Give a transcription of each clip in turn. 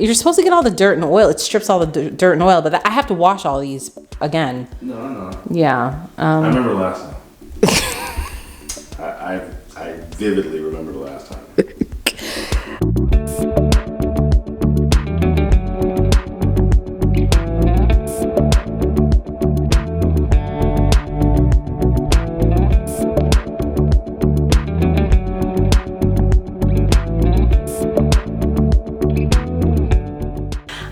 You're supposed to get all the dirt and oil. It strips all the dirt and oil, but I have to wash all these again. No. Yeah. I remember last time. I vividly remember the last time.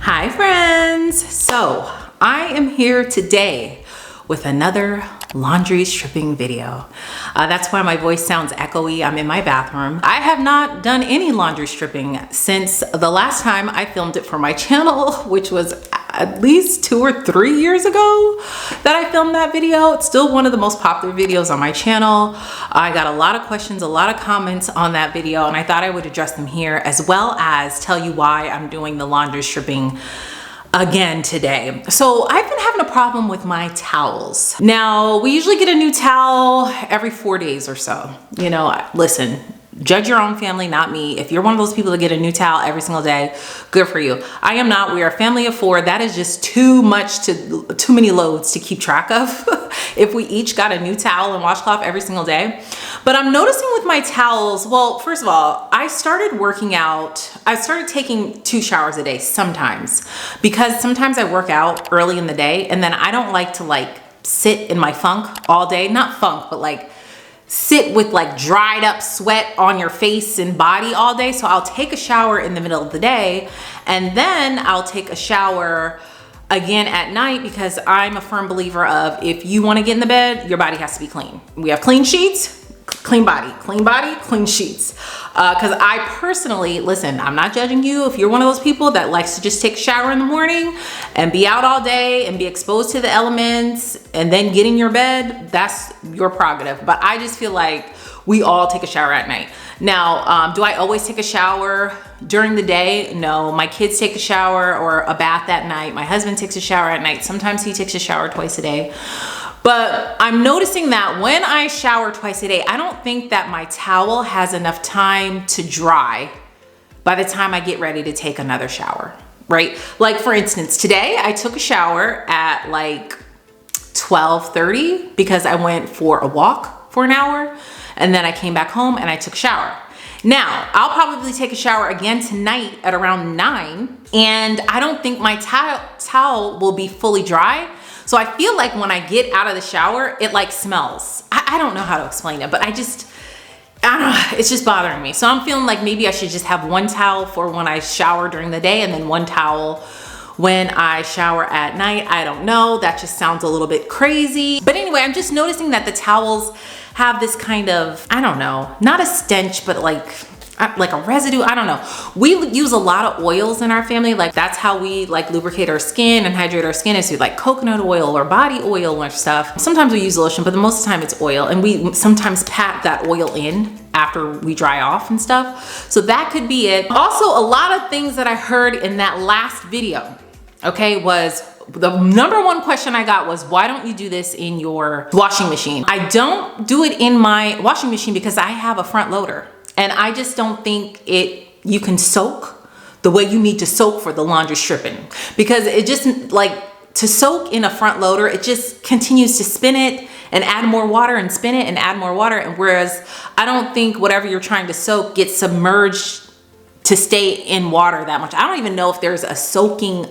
Hi friends. So I am here today with another laundry stripping video. That's why my voice sounds echoey. I'm in my bathroom. I have not done any laundry stripping since the last time I filmed it for my channel, which was at least 2 or 3 years ago that I filmed that video. It's still one of the most popular videos on my channel. I got a lot of questions, a lot of comments on that video, and I thought I would address them here, as well as tell you why I'm doing the laundry stripping again today. So I've been having a problem with my towels. Now, we usually get a new towel every 4 days or so. You know, listen, judge your own family, not me. If you're one of those people that get a new towel every single day, good for you. I am not. We are a family of 4. That is just too many loads to keep track of if we each got a new towel and washcloth every single day. But I'm noticing with my towels, well, first of all, I started working out. I started taking 2 showers a day sometimes, because sometimes I work out early in the day and then I don't like to sit in my funk all day. Not funk, but sit with dried up sweat on your face and body all day. So I'll take a shower in the middle of the day and then I'll take a shower again at night, because I'm a firm believer of, if you want to get in the bed, your body has to be clean. We have clean sheets, clean body, clean sheets. Because I personally, listen, I'm not judging you. If you're one of those people that likes to just take a shower in the morning and be out all day and be exposed to the elements and then get in your bed, that's your prerogative. But I just feel like we all take a shower at night. Now, do I always take a shower during the day? No, my kids take a shower or a bath at night. My husband takes a shower at night. Sometimes he takes a shower twice a day. But I'm noticing that when I shower twice a day, I don't think that my towel has enough time to dry by the time I get ready to take another shower, right? Like for instance, today I took a shower at 12:30 because I went for a walk for an hour, and then I came back home and I took a shower. Now, I'll probably take a shower again tonight at around 9, and I don't think my towel will be fully dry. So I feel like when I get out of the shower, it smells. I don't know how to explain it, but I don't know, it's just bothering me. So I'm feeling like maybe I should just have one towel for when I shower during the day and then one towel when I shower at night. I don't know, that just sounds a little bit crazy. But anyway, I'm just noticing that the towels have this kind of, I don't know, not a stench, but like a residue. I don't know. We use a lot of oils in our family. That's how we lubricate our skin and hydrate our skin, is through coconut oil or body oil or stuff. Sometimes we use lotion, but most of the time it's oil, and we sometimes pat that oil in after we dry off and stuff. So that could be it. Also, a lot of things that I heard in that last video, okay, was the number one question I got was, why don't you do this in your washing machine? I don't do it in my washing machine because I have a front loader. And I just don't think you can soak the way you need to soak for the laundry stripping, because it just to soak in a front loader, it just continues to spin it and add more water and spin it and add more water. And whereas I don't think whatever you're trying to soak gets submerged to stay in water that much. I don't even know if there's a soaking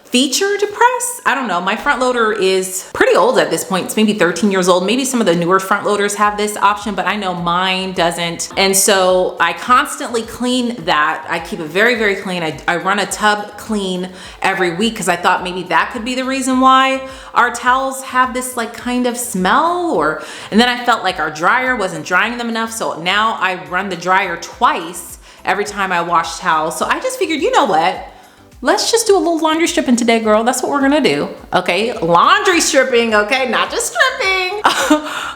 feature to press. I don't know. My front loader is pretty old at this point. It's maybe 13 years old. Maybe some of the newer front loaders have this option, but I know mine doesn't. And so I constantly clean that. I keep it very, very clean. I run a tub clean every week because I thought maybe that could be the reason why our towels have this kind of smell, and then I felt like our dryer wasn't drying them enough. So now I run the dryer twice every time I wash towels. So I just figured, you know what? Let's just do a little laundry stripping today, girl. That's what we're gonna do, okay? Laundry stripping, okay? Not just stripping.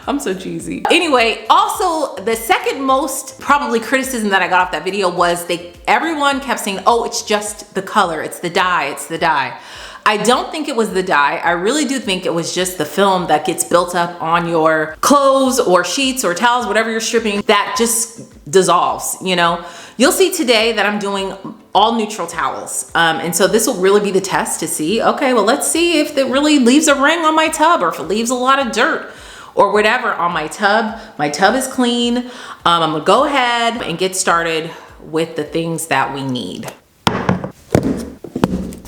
I'm so cheesy. Anyway, also the second most probably criticism that I got off that video was everyone kept saying, oh, it's just the color, it's the dye, it's the dye. I don't think it was the dye. I really do think it was just the film that gets built up on your clothes or sheets or towels, whatever you're stripping, that just dissolves, you know? You'll see today that I'm doing all neutral towels. And so this will really be the test to see, okay, well, let's see if it really leaves a ring on my tub or if it leaves a lot of dirt or whatever on my tub. My tub is clean. I'm gonna go ahead and get started with the things that we need.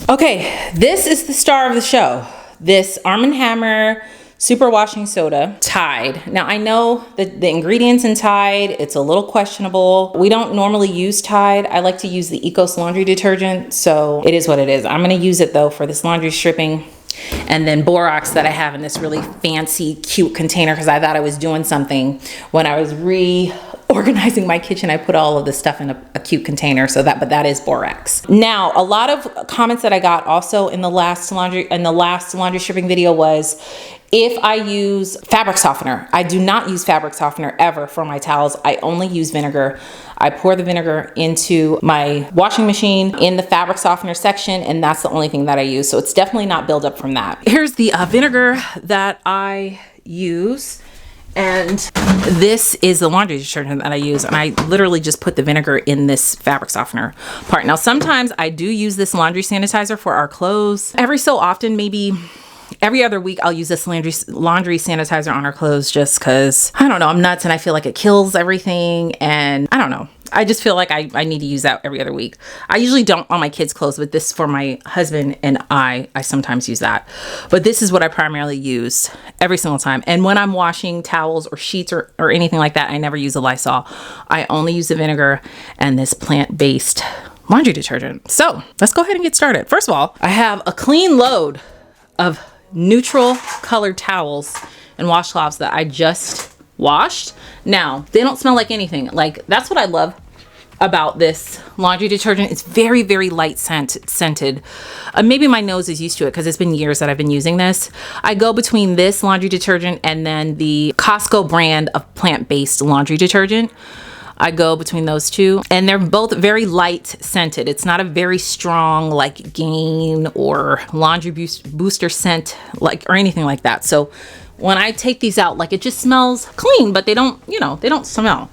Okay, this is the star of the show. This Arm & Hammer Super Washing Soda, Tide. Now I know that the ingredients in Tide, it's a little questionable. We don't normally use Tide. I like to use the Ecos laundry detergent, so it is what it is. I'm gonna use it though for this laundry stripping. And then borax that I have in this really fancy, cute container because I thought I was doing something when I was reorganizing my kitchen. I put all of this stuff in a cute container, so but that is borax. Now, a lot of comments that I got also in the last laundry stripping video was if I use fabric softener. I do not use fabric softener ever for my towels. I only use vinegar. I pour the vinegar into my washing machine in the fabric softener section, and that's the only thing that I use. So it's definitely not buildup from that. Here's the vinegar that I use. And this is the laundry detergent that I use. And I literally just put the vinegar in this fabric softener part. Now, sometimes I do use this laundry sanitizer for our clothes. Every so often, maybe every other week, I'll use this laundry sanitizer on our clothes just because, I don't know, I'm nuts and I feel like it kills everything. And I don't know. I just feel like I need to use that every other week. I usually don't on my kids' clothes, but this for my husband and I sometimes use that. But this is what I primarily use every single time. And when I'm washing towels or sheets or anything like that, I never use the Lysol. I only use the vinegar and this plant-based laundry detergent. So let's go ahead and get started. First of all, I have a clean load of neutral colored towels and washcloths that I just washed. Now, they don't smell like anything. Like, that's what I love about this laundry detergent. It's very, very light scented. Maybe my nose is used to it because it's been years that I've been using this. I go between this laundry detergent and then the Costco brand of plant-based laundry detergent. I go between those two, and they're both very light scented. It's not a very strong like Gain or laundry booster scent or anything like that. So when I take these out, like, it just smells clean, but they don't, they don't smell.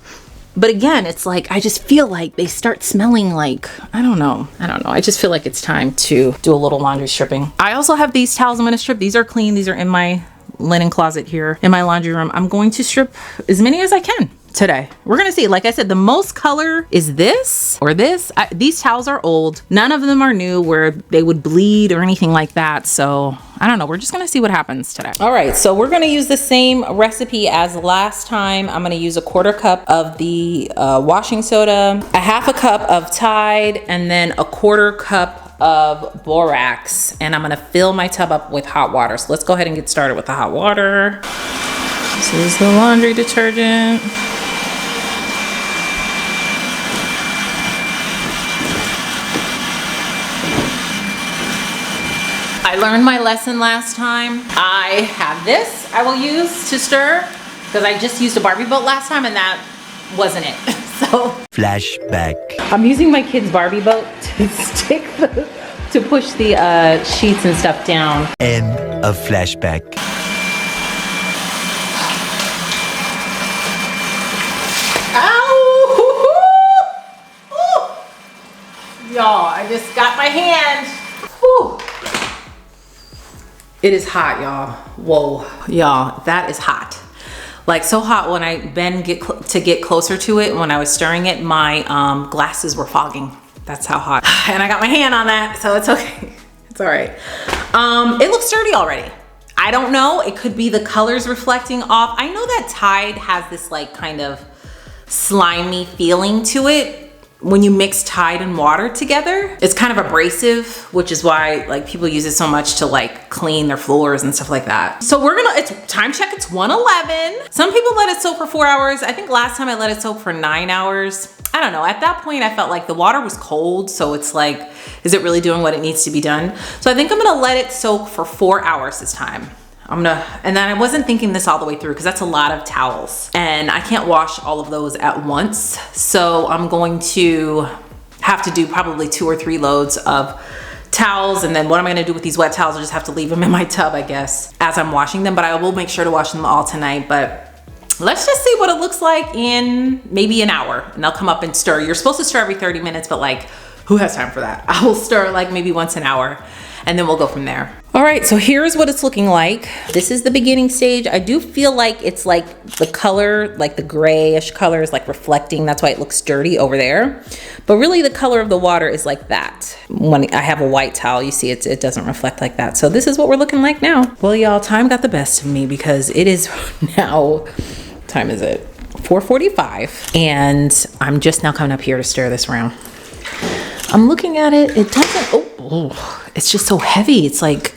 But again, it's like, I just feel like they start smelling like, I don't know. I just feel like it's time to do a little laundry stripping. I also have these towels I'm gonna strip. These are clean. These are in my linen closet here in my laundry room. I'm going to strip as many as I can today. We're gonna see. Like I said, the most color is this or this. These towels are old. None of them are new where they would bleed or anything like that. So I don't know. We're just gonna see what happens today. All right, so we're gonna use the same recipe as last time. I'm gonna use a 1/4 cup of the washing soda, a 1/2 cup of Tide, and then a 1/4 cup of borax. And I'm gonna fill my tub up with hot water. So let's go ahead and get started with the hot water. This is the laundry detergent. I learned my lesson last time. I have this I will use to stir because I just used a Barbie boat last time and that wasn't it. So flashback. I'm using my kid's Barbie boat to push the sheets and stuff down. End of flashback. Y'all, I just got my hand. Whew. It is hot, y'all. Whoa, y'all, that is hot. Like, so hot when I get closer to it, when I was stirring it, my glasses were fogging. That's how hot. And I got my hand on that, so it's okay. It's all right. It looks dirty already. I don't know, it could be the colors reflecting off. I know that Tide has this like kind of slimy feeling to it. When you mix Tide and water together, it's kind of abrasive, which is why like people use it so much to like clean their floors and stuff like that. So it's time check, it's 1:11. Some people let it soak for 4 hours. I think last time I let it soak for 9 hours. I don't know, at that point I felt like the water was cold. So it's like, is it really doing what it needs to be done? So I think I'm gonna let it soak for 4 hours this time. And then I wasn't thinking this all the way through because that's a lot of towels and I can't wash all of those at once. So I'm going to have to do probably 2 or 3 loads of towels. And then what am I gonna do with these wet towels? I'll just have to leave them in my tub, I guess, as I'm washing them, but I will make sure to wash them all tonight. But let's just see what it looks like in maybe an hour, and I'll come up and stir. You're supposed to stir every 30 minutes, but like, who has time for that? I will stir like maybe once an hour, and then we'll go from there. All right, so here's what it's looking like. This is the beginning stage. I do feel like it's like the color, like the grayish color is like reflecting. That's why it looks dirty over there. But really the color of the water is like that. When I have a white towel, you see it doesn't reflect like that. So this is what we're looking like now. Well, y'all, time got the best of me because it is now, what time is it? 4:45. And I'm just now coming up here to stir this around. I'm looking at it, it doesn't, it's just so heavy. It's like,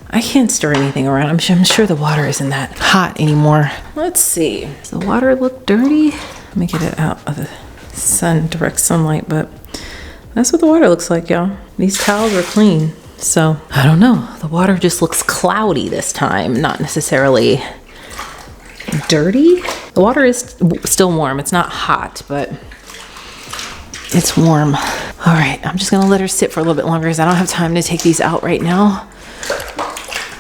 I can't stir anything around. I'm sure the water isn't that hot anymore. Let's see, does the water look dirty? Let me get it out of the sun, direct sunlight, but that's what the water looks like, y'all. These towels are clean. So, I don't know, the water just looks cloudy this time, not necessarily dirty. The water is still warm, it's not hot, but it's warm. All right, I'm just gonna let her sit for a little bit longer because I don't have time to take these out right now.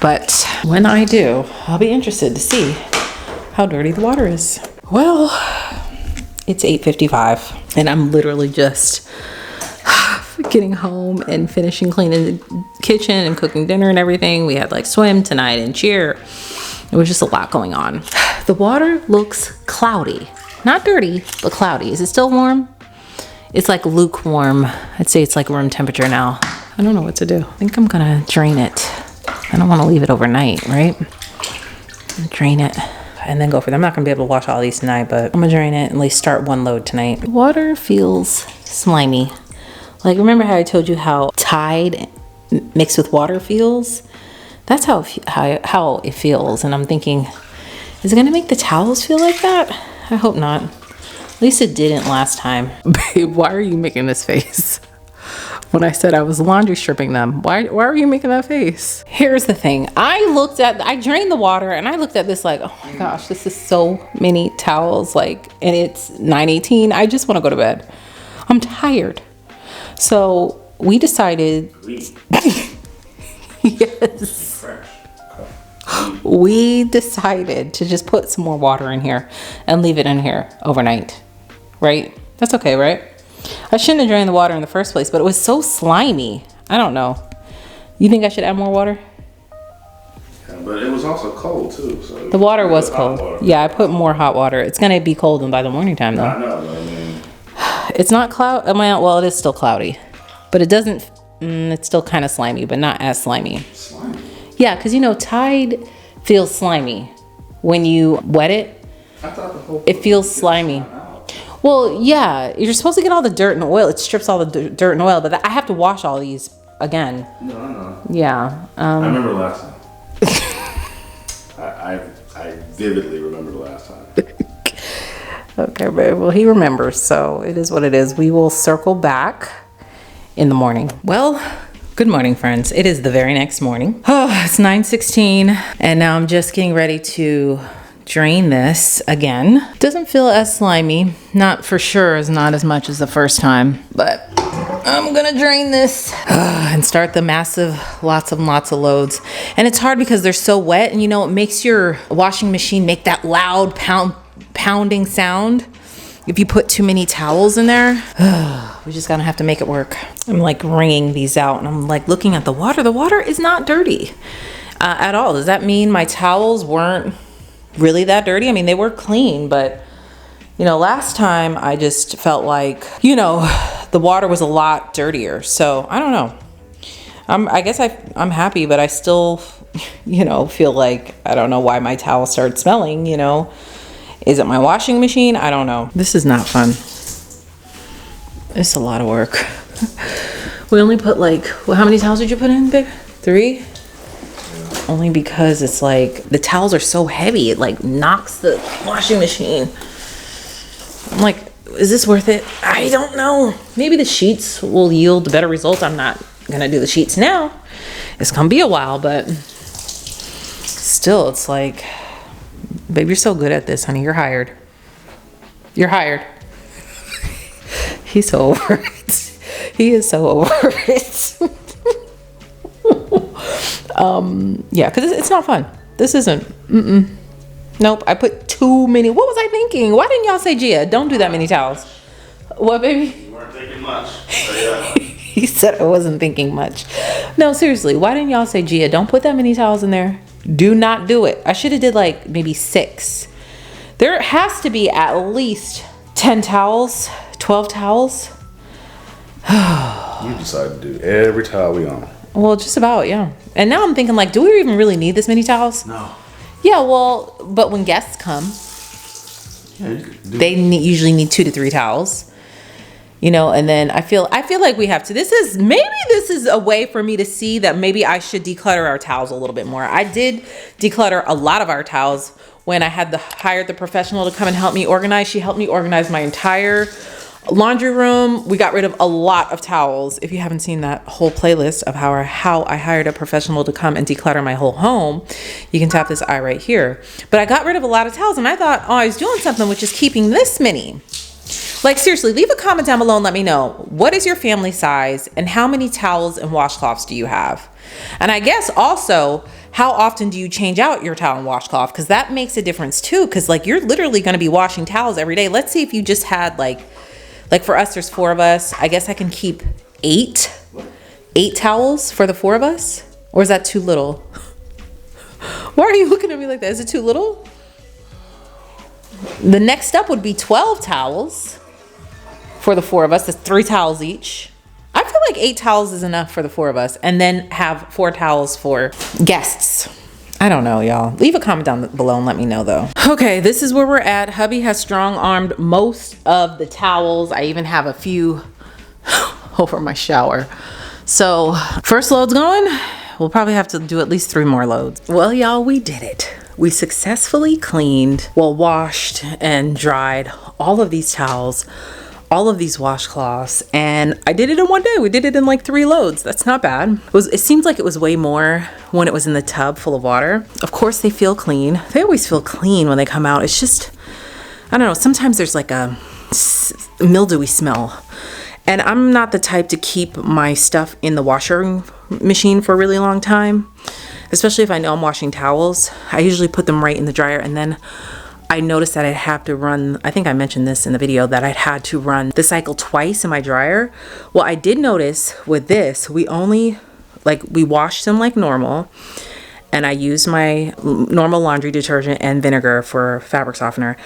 But when I do, I'll be interested to see how dirty the water is. Well, it's 8:55 and I'm literally just getting home and finishing cleaning the kitchen and cooking dinner and everything. We had like swim tonight and cheer. It was just a lot going on. The water looks cloudy, not dirty, but cloudy. Is it still warm? It's like lukewarm. I'd say it's like room temperature now. I don't know what to do. I think I'm gonna drain it. I don't want to leave it overnight, right? Drain it and then go for them. I'm not gonna be able to wash all these tonight, but I'm gonna drain it and at least start one load tonight. The water feels slimy. Like, remember how I told you how Tide mixed with water feels? That's how it feels. And I'm thinking, is it gonna make the towels feel like that? I hope not. At least it didn't last time. Babe, why are you making this face? When I said I was laundry stripping them, why are you making that face? Here's the thing. I drained the water and I looked at this like, oh my gosh, this is so many towels. Like, and it's 9:18. I just want to go to bed. I'm tired. So we decided, yes. We decided to just put some more water in here and leave it in here overnight. Right? That's okay, right? I shouldn't have drained the water in the first place, but it was so slimy. I don't know. You think I should add more water? Yeah, but it was also cold too. So the water was cold. Yeah, I put more hot water. It's gonna be cold by the morning time though. I know. I mean, it's not cloud. Well, it is still cloudy, but it doesn't. It's still kind of slimy, but not as slimy. slimy. Yeah, because you know, Tide feels slimy when you wet it. I thought the whole it feels slimy. Well, yeah, you're supposed to get all the dirt and oil. It strips all the dirt and oil, but I have to wash all these again. No, I know. Yeah. I remember last time. I vividly remember the last time. Okay, babe. Well, he remembers, so it is what it is. We will circle back in the morning. Well, good morning, friends. It is the very next morning. Oh, it's 9:16, and now I'm just getting ready to drain this again. Doesn't feel as slimy. Not for sure, is not as much as the first time, but I'm gonna drain this and start the massive lots of loads. And it's hard because they're so wet, and you know, it makes your washing machine make that loud pounding sound if you put too many towels in there. We just gonna have to make it work. I'm like wringing these out and I'm like looking at the water. The water is not dirty at all. Does that mean my towels weren't really that dirty? I mean, they were clean, but you know, last time I just felt like, you know, the water was a lot dirtier. So I don't know. I guess I'm happy, but I still, you know, feel like, I don't know why my towel started smelling, you know. Is it my washing machine? I don't know. This is not fun. It's a lot of work. We only put like, well, how many towels did you put in, babe? 3? Only because it's like, the towels are so heavy, it like knocks the washing machine. I'm like, is this worth it? I don't know. Maybe the sheets will yield a better result. I'm not gonna do the sheets now. It's gonna be a while, but still, it's like, babe, you're so good at this, honey. You're hired. You're hired. He's so over it. He is so over it. Yeah, because it's not fun. This isn't. Nope, I put too many. What was I thinking? Why didn't y'all say, Gia, don't do that many towels? What, baby? You weren't thinking much. So yeah. He said I wasn't thinking much. No, seriously, why didn't y'all say, Gia, don't put that many towels in there? Do not do it. I should have did like maybe 6. There has to be at least 10 towels, 12 towels. You decided to do every towel we own. Well, just about, yeah. And now I'm thinking like, do we even really need this many towels? No. Yeah, well, but when guests come, Yeah, you could do they usually need 2 to 3 towels. You know, and then I feel like we have to. This is a way for me to see that maybe I should declutter our towels a little bit more. I did declutter a lot of our towels when I had hired the professional to come and help me organize. She helped me organize my entire laundry room. We got rid of a lot of towels. If you haven't seen that whole playlist of how I hired a professional to come and declutter my whole home, you can tap this eye right here. But I got rid of a lot of towels, and I thought, oh, I was doing something with just keeping this many. Like, seriously, leave a comment down below and let me know, what is your family size and how many towels and washcloths do you have? And I guess also, how often do you change out your towel and washcloth? Because that makes a difference too, because like you're literally going to be washing towels every day. Let's see if you just had like for us, there's 4 of us. I guess I can keep 8 towels for the 4 of us. Or is that too little? Why are you looking at me like that? Is it too little? The next step would be 12 towels for the 4 of us. That's 3 towels each. I feel like 8 towels is enough for the 4 of us, and then have 4 towels for guests. I don't know, y'all. Leave a comment down below and let me know though. Okay, this is where we're at. Hubby has strong-armed most of the towels. I even have a few over my shower. So first load's going. We'll probably have to do at least 3 more loads. Well, y'all, we did it. We successfully cleaned, washed and dried all of these towels, all of these washcloths, and I did it in one day. We did it in like 3 loads. That's not bad. It seems like it was way more when it was in the tub full of water. Of course, they feel clean. They always feel clean when they come out. It's just, I don't know, sometimes there's like a mildewy smell. And I'm not the type to keep my stuff in the washing machine for a really long time, especially if I know I'm washing towels. I usually put them right in the dryer, and then I noticed that I'd have to run, I think I mentioned this in the video, that I'd had to run the cycle twice in my dryer. Well, I did notice with this, we washed them like normal, and I used my normal laundry detergent and vinegar for fabric softener,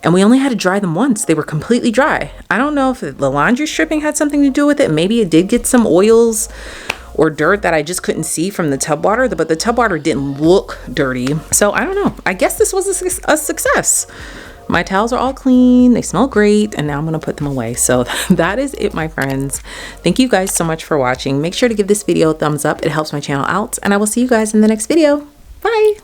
and we only had to dry them once. They were completely dry. I don't know if the laundry stripping had something to do with it. Maybe it did get some oils or dirt that I just couldn't see from the tub water, but the tub water didn't look dirty. So I don't know. I guess this was a success. My towels are all clean. They smell great. And now I'm going to put them away. So that is it, my friends. Thank you guys so much for watching. Make sure to give this video a thumbs up. It helps my channel out. And I will see you guys in the next video. Bye.